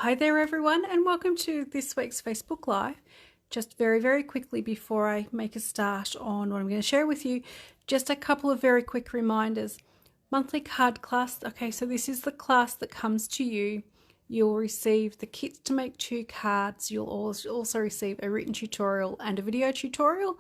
Hi there everyone, and welcome to this week's Facebook Live. Just very quickly before I make a start on what I'm going to share with you, just a couple of very quick reminders. Monthly card class. Okay, so this is the class that comes to you. You'll receive the kits to make 2 cards. You'll also receive a written tutorial and a video tutorial.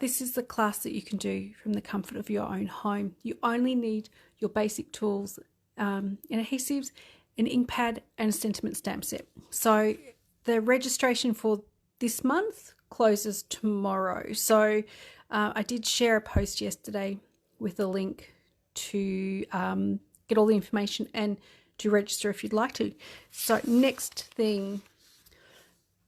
This is the class that you can do from the comfort of your own home. You only need your basic tools and adhesives, an ink pad and a sentiment stamp set. So the registration for this month closes tomorrow. So I did share a post yesterday with a link to get all the information and to register if you'd like to. So next thing,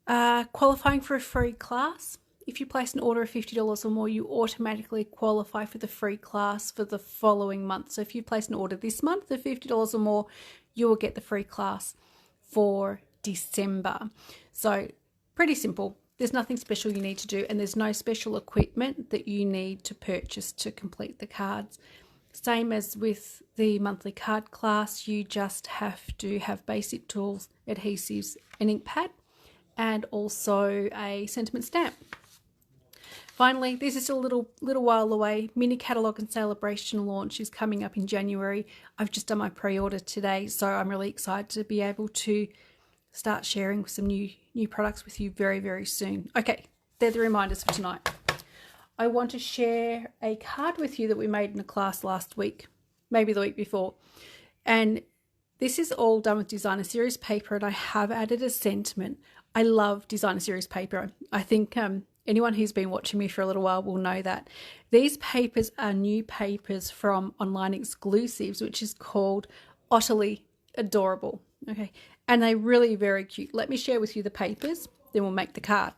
qualifying for a free class. If you place an order of $50 or more, you automatically qualify for the free class for the following month. So if you place an order this month of $50 or more, you will get the free class for December. So pretty simple. There's nothing special you need to do, and there's no special equipment that you need to purchase to complete the cards. Same as with the monthly card class, you just have to have basic tools, adhesives, an ink pad, and also a sentiment stamp. Finally, this is still a little while away. Mini catalogue and celebration launch is coming up in January. I've just done my pre-order today, so I'm really excited to be able to start sharing some new products with you very soon. Okay, they're the reminders for tonight. I want to share a card with you that we made in a class last week, maybe the week before. And this is all done with designer series paper, and I have added a sentiment. I love designer series paper. I think anyone who's been watching me for a little while will know that. These papers are new papers from Online Exclusives, which is called Otterly Adorable. Okay, and they're really very cute. Let me share with you the papers, then we'll make the card.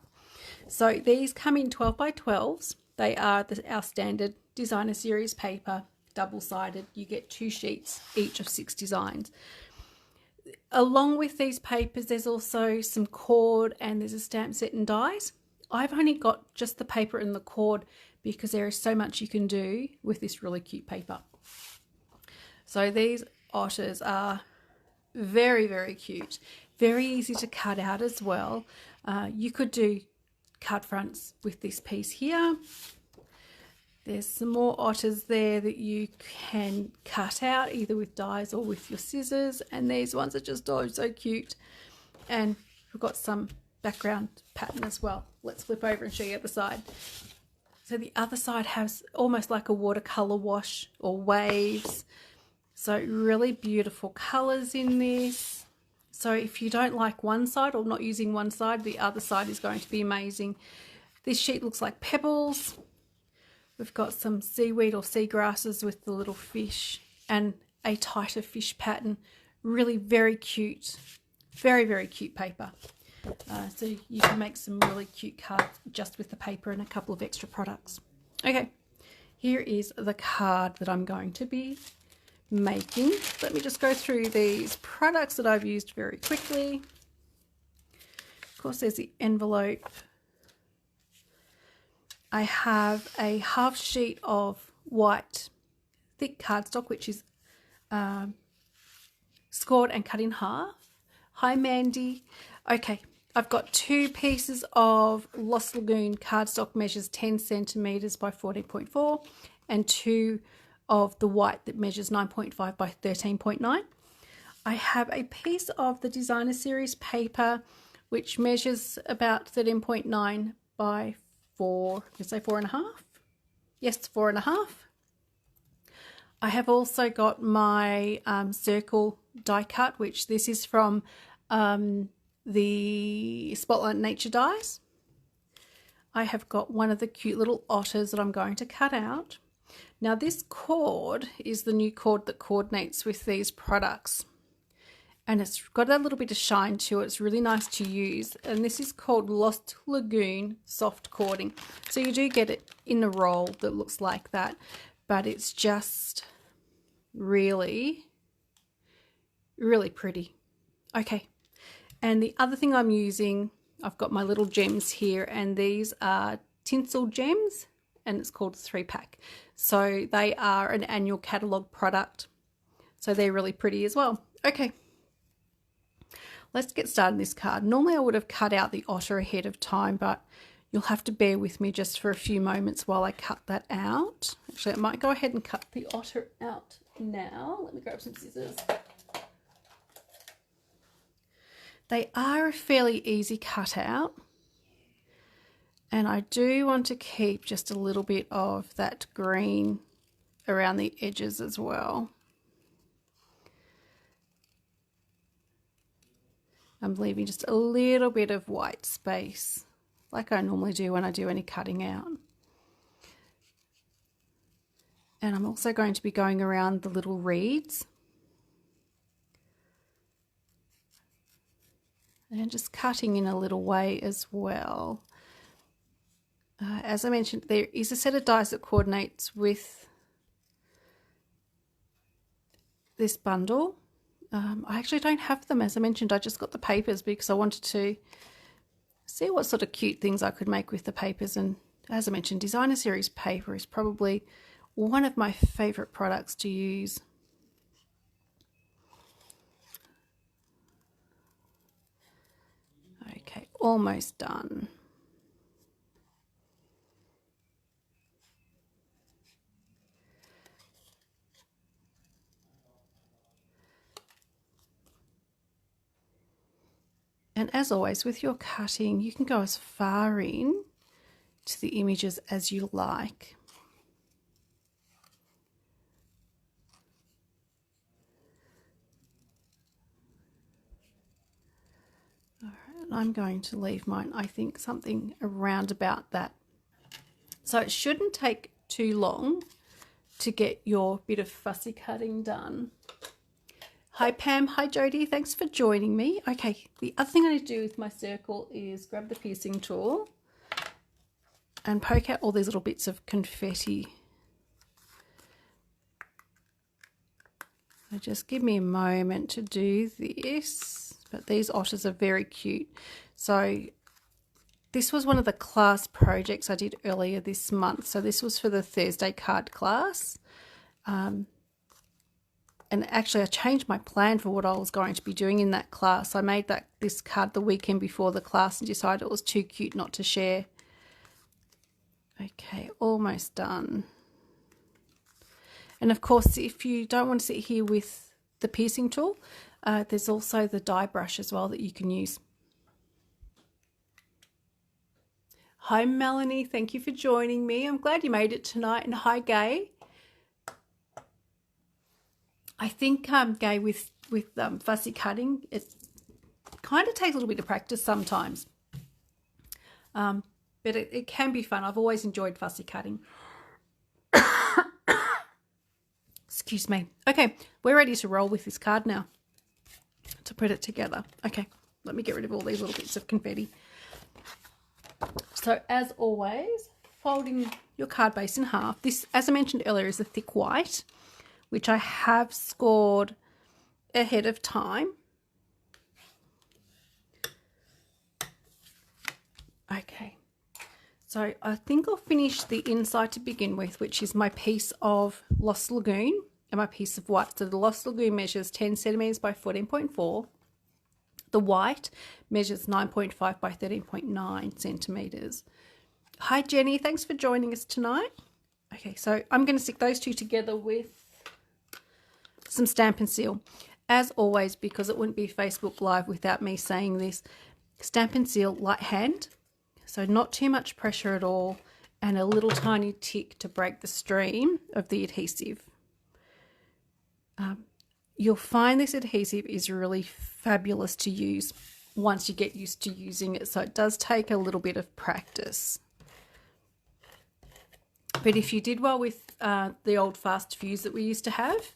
So these come in 12 by 12s. They are our standard designer series paper, double-sided. You get 2 sheets, each of 6 designs. Along with these papers, there's also some cord and there's a stamp set and dies. I've only got just the paper and the cord because there is so much you can do with this really cute paper. So these otters are very cute, very easy to cut out as well. You could do card fronts with this piece here. There's some more otters there that you can cut out either with dies or with your scissors, and these ones are just so cute. And we've got some background pattern as well. Let's flip over and show you the other side. So the other side has almost like a watercolor wash or waves. So really beautiful colors in this. So if you don't like one side or not using one side, the other side is going to be amazing. This sheet looks like pebbles. We've got some seaweed or seagrasses with the little fish and a tighter fish pattern. Really very cute. Very cute paper. So you can make some really cute cards just with the paper and a couple of extra products. Okay, here is the card that I'm going to be making. Let me just go through these products that I've used very quickly. Of course, there's the envelope. I have a half sheet of white thick cardstock, which is scored and cut in half. Hi, Mandy. Okay, I've got 2 pieces of Lost Lagoon cardstock, measures 10 centimeters by 14.4, and 2 of the white that measures 9.5 by 13.9. I have a piece of the designer series paper which measures about 13.9 by 4, let's say 4.5. Yes, 4.5. I have also got my circle die cut, which this is from the Spotlight Nature dies. I have got one of the cute little otters that I'm going to cut out. Now this cord is the new cord that coordinates with these products, and it's got a little bit of shine to it. It's really nice to use, and this is called Lost Lagoon soft cording. So you do get it in a roll that looks like that, but it's just really pretty. Okay, and the other thing I'm using, I've got my little gems here, and these are tinsel gems, and it's called 3-pack. So they are an annual catalogue product. So they're really pretty as well. Okay, let's get started on this card. Normally I would have cut out the otter ahead of time, but you'll have to bear with me just for a few moments while I cut that out. Actually, I might go ahead and cut the otter out now. Let me grab some scissors. They are a fairly easy cut out. And I do want to keep just a little bit of that green around the edges as well. I'm leaving just a little bit of white space, like I normally do when I do any cutting out. And I'm also going to be going around the little reeds. And just cutting in a little way as well. As I mentioned, there is a set of dies that coordinates with this bundle. I actually don't have them, as I mentioned. I just got the papers because I wanted to see what sort of cute things I could make with the papers. And as I mentioned, Designer Series paper is probably one of my favourite products to use. Okay, almost done. And as always, with your cutting, you can go as far in to the images as you like. All right, and I'm going to leave mine, I think, something around about that. So it shouldn't take too long to get your bit of fussy cutting done. Hi Pam, hi Jodie, thanks for joining me. Okay, the other thing I need to do with my circle is grab the piercing tool and poke out all these little bits of confetti. So just give me a moment to do this, but these otters are very cute. So this was one of the class projects I did earlier this month. So this was for the Thursday card class. And actually I changed my plan for what I was going to be doing in that class. I made this card the weekend before the class and decided it was too cute not to share. Okay, almost done. And of course, if you don't want to sit here with the piercing tool, there's also the die brush as well that you can use. Hi Melanie, thank you for joining me. I'm glad you made it tonight. And hi Gay. I think, Gay, with fussy cutting, it kind of takes a little bit of practice sometimes. But it can be fun. I've always enjoyed fussy cutting. Excuse me. Okay, we're ready to roll with this card now to put it together. Okay, let me get rid of all these little bits of confetti. So as always, folding your card base in half. This, as I mentioned earlier, is a thick white, which I have scored ahead of time. Okay, so I think I'll finish the inside to begin with, which is my piece of Lost Lagoon and my piece of white. So the Lost Lagoon measures 10 centimetres by 14.4. The white measures 9.5 by 13.9 centimetres. Hi Jenny, thanks for joining us tonight. Okay, so I'm going to stick those two together with some Stamp and Seal. As always, because it wouldn't be Facebook Live without me saying this, Stamp and Seal light hand, so not too much pressure at all, and a little tiny tick to break the stream of the adhesive. You'll find this adhesive is really fabulous to use once you get used to using it, so it does take a little bit of practice. But if you did well with the old fast fuse that we used to have,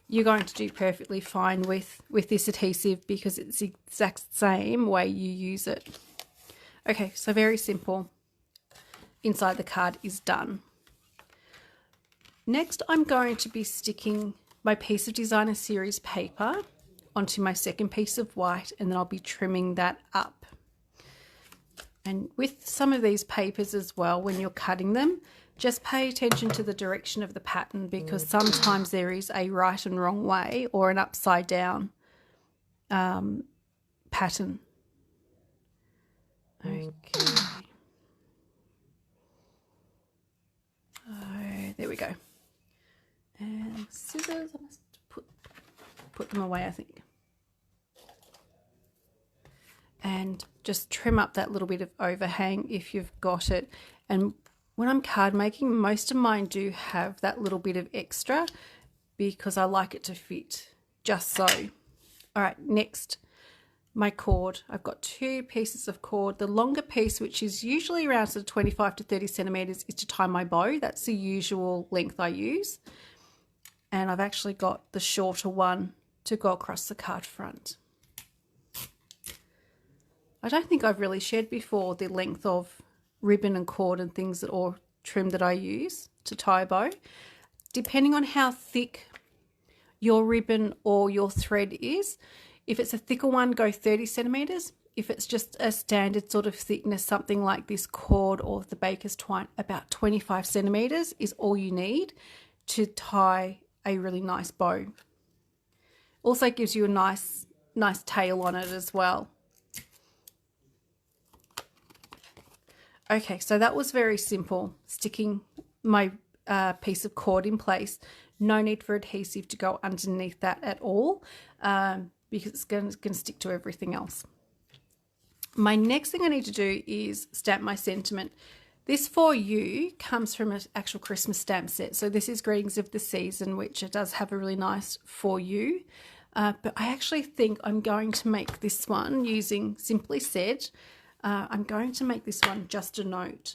you're going to do perfectly fine with this adhesive because it's the exact same way you use it. Okay, so very simple. Inside the card is done. Next, I'm going to be sticking my piece of Designer Series paper onto my second piece of white, and then I'll be trimming that up. And with some of these papers as well, when you're cutting them, just pay attention to the direction of the pattern, because sometimes there is a right and wrong way or an upside down pattern. Okay. Oh, there we go. And scissors, I must put them away, I think. And just trim up that little bit of overhang if you've got it. And when I'm card making, most of mine do have that little bit of extra because I like it to fit just so. All right, next, my cord. I've got 2 pieces of cord. The longer piece, which is usually around sort of 25 to 30 centimeters, is to tie my bow. That's the usual length I use. And I've actually got the shorter one to go across the card front. I don't think I've really shared before the length of ribbon and cord and things that, or trim that I use to tie a bow. Depending on how thick your ribbon or your thread is, if it's a thicker one, go 30 centimeters. If it's just a standard sort of thickness, something like this cord or the baker's twine, about 25 centimeters is all you need to tie a really nice bow. Also gives you a nice tail on it as well. Okay, so that was very simple, sticking my piece of cord in place. No need for adhesive to go underneath that at all, because it's going to stick to everything else. My next thing I need to do is stamp my sentiment. This For You comes from an actual Christmas stamp set. So this is Greetings of the Season, which it does have a really nice For You. But I actually think I'm going to make this one using Simply Said. I'm going to make this one Just a Note.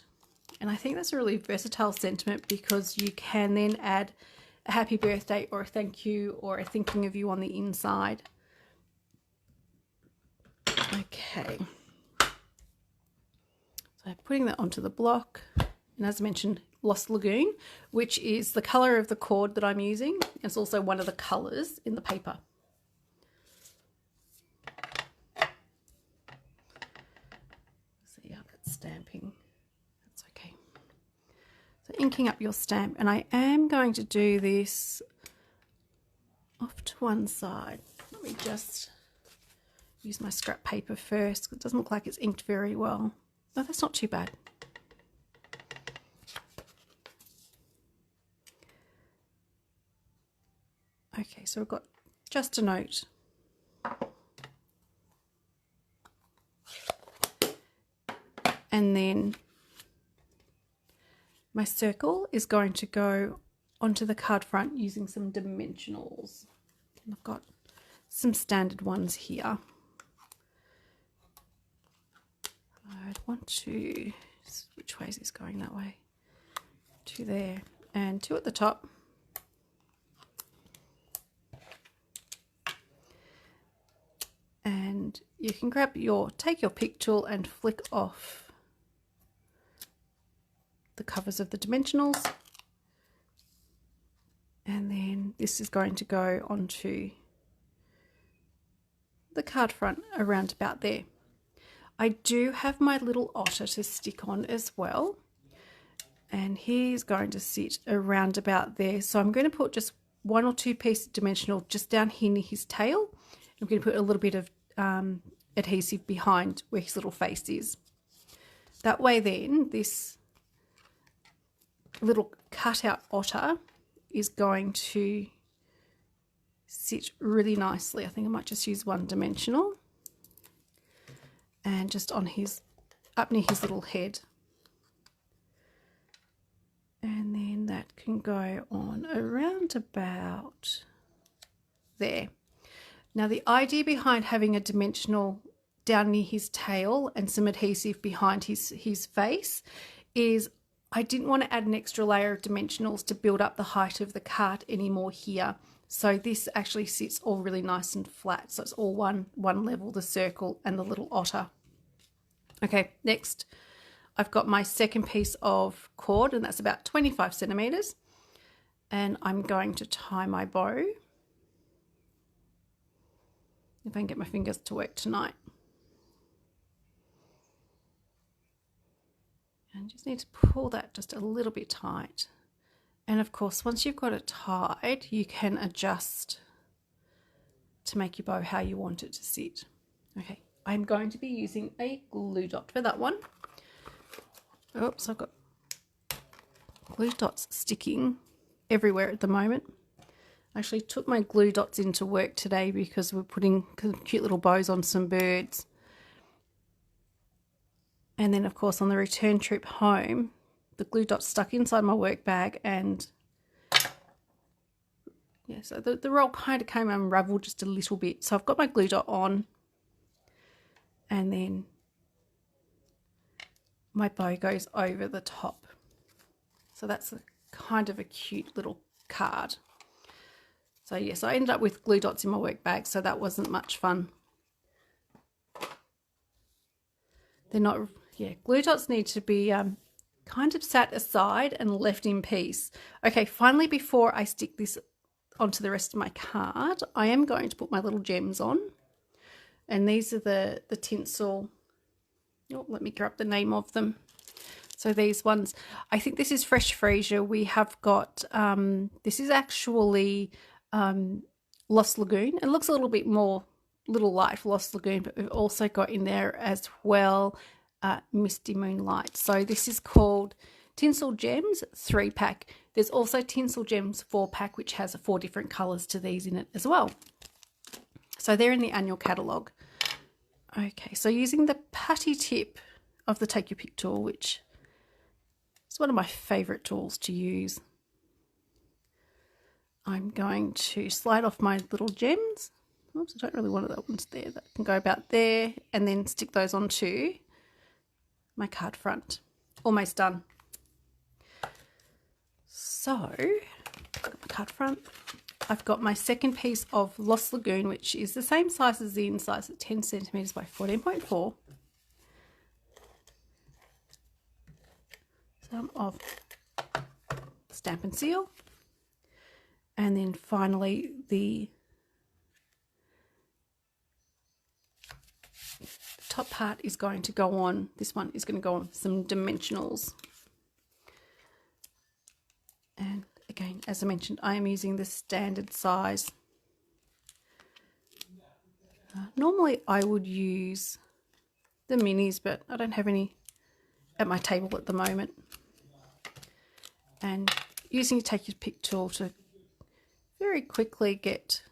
And I think that's a really versatile sentiment because you can then add a happy birthday or a thank you or a thinking of you on the inside. Okay. So putting that onto the block. And as I mentioned, Lost Lagoon, which is the colour of the cord that I'm using. It's also one of the colours in the paper. See how that's stamping. That's okay. So inking up your stamp, and I am going to do this off to one side. Let me just use my scrap paper first because it doesn't look like it's inked very well. No, that's not too bad. Okay, so we've got Just a Note. And then my circle is going to go onto the card front using some dimensionals. And I've got some standard ones here. I'd want to, which way is this going? That way. 2 there and 2 at the top. And you can take your pick tool and flick off the covers of the dimensionals. And then this is going to go onto the card front around about there. I do have my little otter to stick on as well. And he's going to sit around about there. So I'm going to put just 1 or 2 pieces of dimensional just down here near his tail. I'm going to put a little bit of adhesive behind where his little face is. That way then this little cutout otter is going to sit really nicely. I think I might just use 1 dimensional and just on his, up near his little head. And then that can go on around about there. Now the idea behind having a dimensional down near his tail and some adhesive behind his face is I didn't want to add an extra layer of dimensionals to build up the height of the cart anymore here. So this actually sits all really nice and flat. So it's all one level, the circle and the little otter. Okay, next I've got my second piece of cord, and that's about 25 centimeters. And I'm going to tie my bow. If I can get my fingers to work tonight. And just need to pull that just a little bit tight. And of course, once you've got it tied, you can adjust to make your bow how you want it to sit. Okay, I'm going to be using a glue dot for that one. Oops, I've got glue dots sticking everywhere at the moment. I actually took my glue dots into work today because we're putting cute little bows on some birds. And then, of course, on the return trip home, the glue dots stuck inside my work bag, and yeah, so the roll kind of came unraveled just a little bit. So I've got my glue dot on, and then my bow goes over the top. So that's kind of a cute little card. So yes, I ended up with glue dots in my work bag, so that wasn't much fun. They're not, yeah, glue dots need to be kind of sat aside and left in peace. Okay, finally, before I stick this onto the rest of my card, I am going to put my little gems on. And these are the tinsel. Oh, let me grab the name of them. So these ones, I think this is Fresh Freesia. We have got, this is actually Lost Lagoon. It looks a little bit more, little light for Lost Lagoon, but we've also got in there as well Misty Moonlight. So this is called Tinsel Gems 3-pack. There's also Tinsel Gems 4-pack, which has 4 different colours to these in it as well. So they're in the annual catalogue. Okay, so using the putty tip of the Take Your Pick tool, which is one of my favourite tools to use, I'm going to slide off my little gems. Oops, I don't really want that one's there. That can go about there, and then stick those onto my card front. Almost done. So, I've got my card front. I've got my second piece of Lost Lagoon, which is the same size as the inside, so 10 centimetres by 14.4. Some of Stampin' Seal. And then finally the top part is going to go on, this one is going to go on some dimensionals. And again, as I mentioned, I am using the standard size. Normally I would use the minis, but I don't have any at my table at the moment. And using your Take Your Pick tool to very quickly get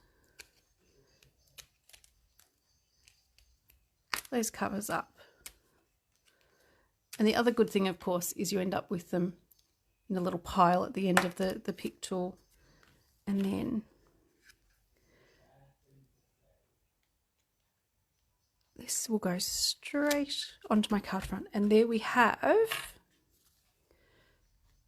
those covers up. And the other good thing, of course, is you end up with them in a little pile at the end of the pick tool. And then this will go straight onto my card front. And there we have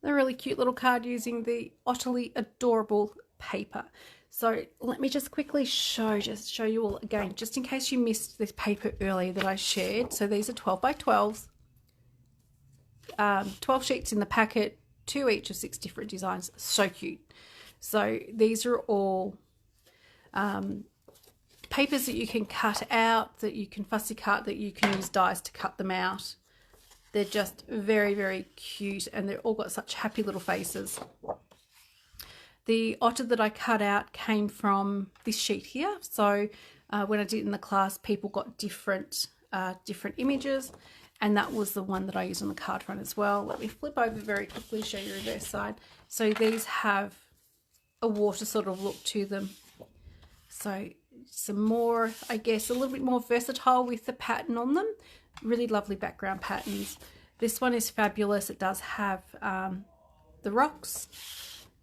a really cute little card using the Otterly Adorable paper. So let me just quickly show you all again, just in case you missed this paper earlier that I shared. So these are 12 by 12s, 12 sheets in the packet, 2 each of 6 different designs. So cute. So these are all papers that you can cut out, that you can fussy cut, that you can use dies to cut them out. They're just very, very cute, and they've all got such happy little faces. The otter that I cut out came from this sheet here. So when I did it in the class, people got different images, and that was the one that I used on the card front as well. Let me flip over very quickly, show you the reverse side. So these have a water sort of look to them. So some more, I guess, a little bit more versatile with the pattern on them. Really lovely background patterns. This one is fabulous. It does have the rocks.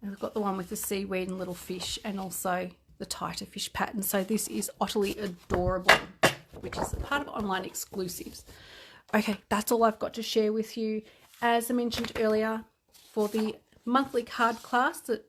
And we've got the one with the seaweed and little fish, and also the tighter fish pattern. So this is Otterly Adorable, which is a part of online exclusives. Okay, that's all I've got to share with you. As I mentioned earlier, for the monthly card class that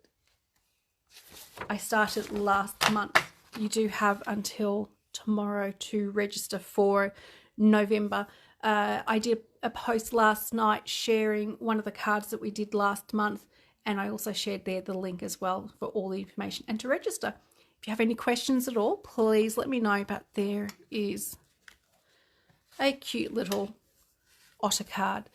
I started last month, you do have until tomorrow to register for November. I did a post last night sharing one of the cards that we did last month, and I also shared there the link as well for all the information and to register. If you have any questions at all, please let me know. But there is a cute little otter card.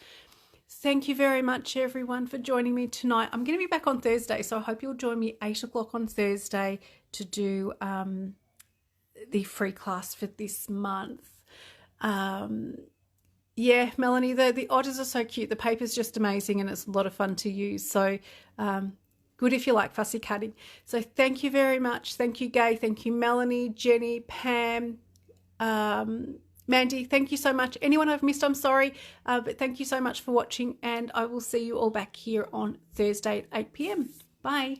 Thank you very much, everyone, for joining me tonight. I'm going to be back on Thursday, so I hope you'll join me 8 o'clock on Thursday to do the free class for this month. Yeah, Melanie, the otters are so cute. The paper's just amazing and it's a lot of fun to use. So good if you like fussy cutting. So thank you very much. Thank you, Gay. Thank you, Melanie, Jenny, Pam, Mandy. Thank you so much. Anyone I've missed, I'm sorry. But thank you so much for watching, and I will see you all back here on Thursday at 8 p.m. Bye.